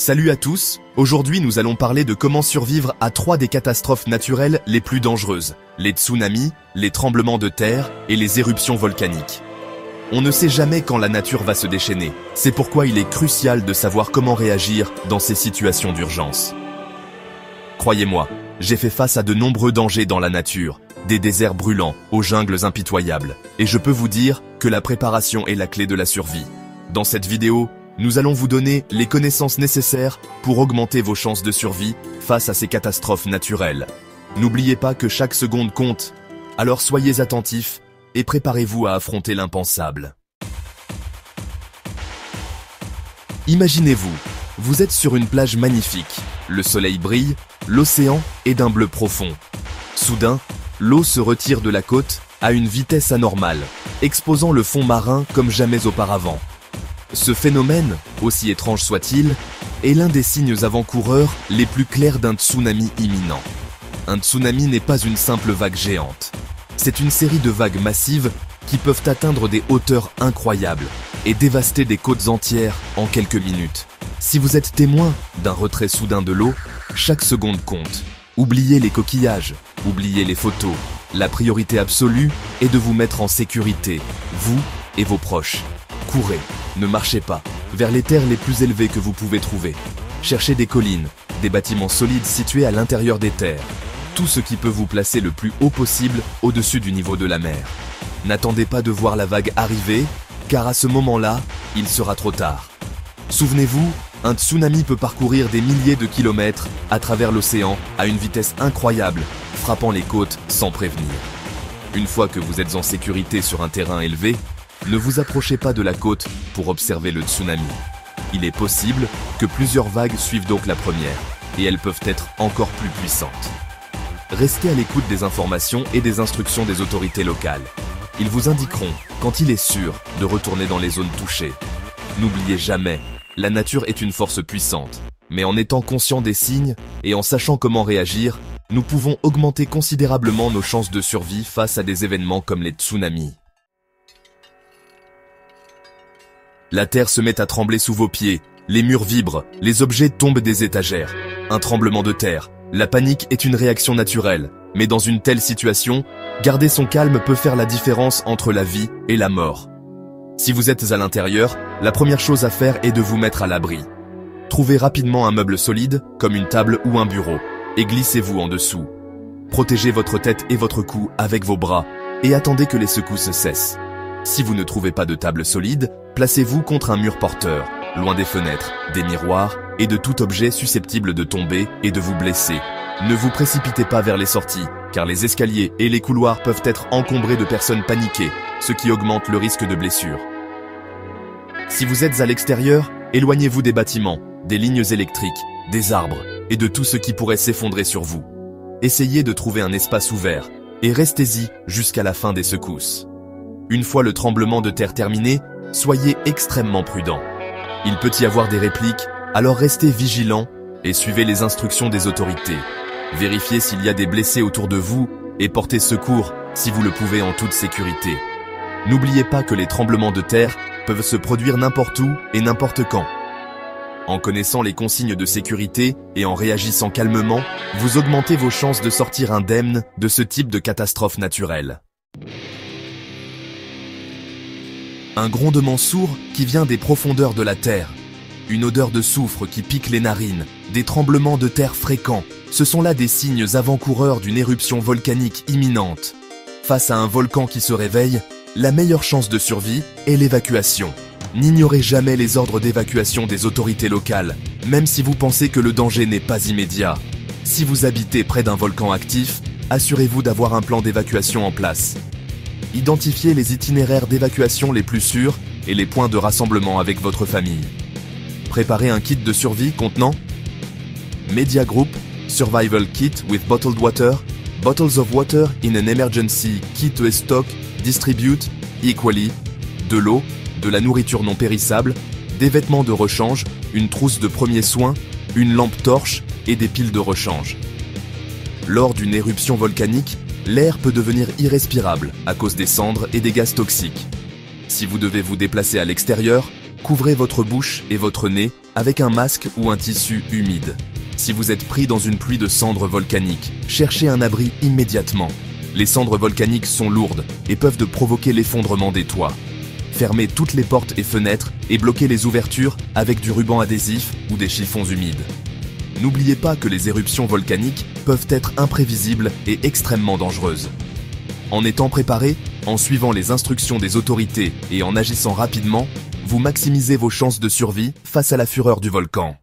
Salut à tous, aujourd'hui nous allons parler de comment survivre à 3 des catastrophes naturelles les plus dangereuses, les tsunamis, les tremblements de terre et les éruptions volcaniques. On ne sait jamais quand la nature va se déchaîner, c'est pourquoi il est crucial de savoir comment réagir dans ces situations d'urgence. Croyez-moi, j'ai fait face à de nombreux dangers dans la nature, des déserts brûlants aux jungles impitoyables, et je peux vous dire que la préparation est la clé de la survie. Dans cette vidéo, nous allons vous donner les connaissances nécessaires pour augmenter vos chances de survie face à ces catastrophes naturelles. N'oubliez pas que chaque seconde compte, alors soyez attentifs et préparez-vous à affronter l'impensable. Imaginez-vous, vous êtes sur une plage magnifique, le soleil brille, l'océan est d'un bleu profond. Soudain, l'eau se retire de la côte à une vitesse anormale, exposant le fond marin comme jamais auparavant. Ce phénomène, aussi étrange soit-il, est l'un des signes avant-coureurs les plus clairs d'un tsunami imminent. Un tsunami n'est pas une simple vague géante. C'est une série de vagues massives qui peuvent atteindre des hauteurs incroyables et dévaster des côtes entières en quelques minutes. Si vous êtes témoin d'un retrait soudain de l'eau, chaque seconde compte. Oubliez les coquillages, oubliez les photos. La priorité absolue est de vous mettre en sécurité, vous et vos proches. Courez, ne marchez pas, vers les terres les plus élevées que vous pouvez trouver. Cherchez des collines, des bâtiments solides situés à l'intérieur des terres. Tout ce qui peut vous placer le plus haut possible au-dessus du niveau de la mer. N'attendez pas de voir la vague arriver, car à ce moment-là, il sera trop tard. Souvenez-vous, un tsunami peut parcourir des milliers de kilomètres à travers l'océan à une vitesse incroyable, frappant les côtes sans prévenir. Une fois que vous êtes en sécurité sur un terrain élevé, ne vous approchez pas de la côte pour observer le tsunami. Il est possible que plusieurs vagues suivent donc la première, et elles peuvent être encore plus puissantes. Restez à l'écoute des informations et des instructions des autorités locales. Ils vous indiqueront quand il est sûr de retourner dans les zones touchées. N'oubliez jamais, la nature est une force puissante, mais en étant conscient des signes et en sachant comment réagir, nous pouvons augmenter considérablement nos chances de survie face à des événements comme les tsunamis. La terre se met à trembler sous vos pieds, les murs vibrent, les objets tombent des étagères. Un tremblement de terre, la panique est une réaction naturelle, mais dans une telle situation, garder son calme peut faire la différence entre la vie et la mort. Si vous êtes à l'intérieur, la première chose à faire est de vous mettre à l'abri. Trouvez rapidement un meuble solide, comme une table ou un bureau, et glissez-vous en dessous. Protégez votre tête et votre cou avec vos bras, et attendez que les secousses cessent. Si vous ne trouvez pas de table solide, placez-vous contre un mur porteur, loin des fenêtres, des miroirs et de tout objet susceptible de tomber et de vous blesser. Ne vous précipitez pas vers les sorties, car les escaliers et les couloirs peuvent être encombrés de personnes paniquées, ce qui augmente le risque de blessure. Si vous êtes à l'extérieur, éloignez-vous des bâtiments, des lignes électriques, des arbres et de tout ce qui pourrait s'effondrer sur vous. Essayez de trouver un espace ouvert et restez-y jusqu'à la fin des secousses. Une fois le tremblement de terre terminé, soyez extrêmement prudent. Il peut y avoir des répliques, alors restez vigilants et suivez les instructions des autorités. Vérifiez s'il y a des blessés autour de vous et portez secours si vous le pouvez en toute sécurité. N'oubliez pas que les tremblements de terre peuvent se produire n'importe où et n'importe quand. En connaissant les consignes de sécurité et en réagissant calmement, vous augmentez vos chances de sortir indemne de ce type de catastrophe naturelle. Un grondement sourd qui vient des profondeurs de la terre, une odeur de soufre qui pique les narines, des tremblements de terre fréquents, ce sont là des signes avant-coureurs d'une éruption volcanique imminente. Face à un volcan qui se réveille, la meilleure chance de survie est l'évacuation. N'ignorez jamais les ordres d'évacuation des autorités locales, même si vous pensez que le danger n'est pas immédiat. Si vous habitez près d'un volcan actif, assurez-vous d'avoir un plan d'évacuation en place. Identifiez les itinéraires d'évacuation les plus sûrs et les points de rassemblement avec votre famille. Préparez un kit de survie contenant Media Group, Survival Kit with Bottled Water, Bottles of Water in an Emergency Kit to Stock, Distribute, Equally, de l'eau, de la nourriture non périssable, des vêtements de rechange, une trousse de premiers soins, une lampe torche et des piles de rechange. Lors d'une éruption volcanique, l'air peut devenir irrespirable à cause des cendres et des gaz toxiques. Si vous devez vous déplacer à l'extérieur, Couvrez votre bouche et votre nez avec un masque ou un tissu humide. Si vous êtes pris dans une pluie de cendres volcaniques, cherchez un abri immédiatement. Les cendres volcaniques sont lourdes et peuvent provoquer l'effondrement des toits. Fermez toutes les portes et fenêtres et bloquez les ouvertures avec du ruban adhésif ou des chiffons humides. N'oubliez pas que les éruptions volcaniques peuvent être imprévisibles et extrêmement dangereuses. En étant préparé, en suivant les instructions des autorités et en agissant rapidement, vous maximisez vos chances de survie face à la fureur du volcan.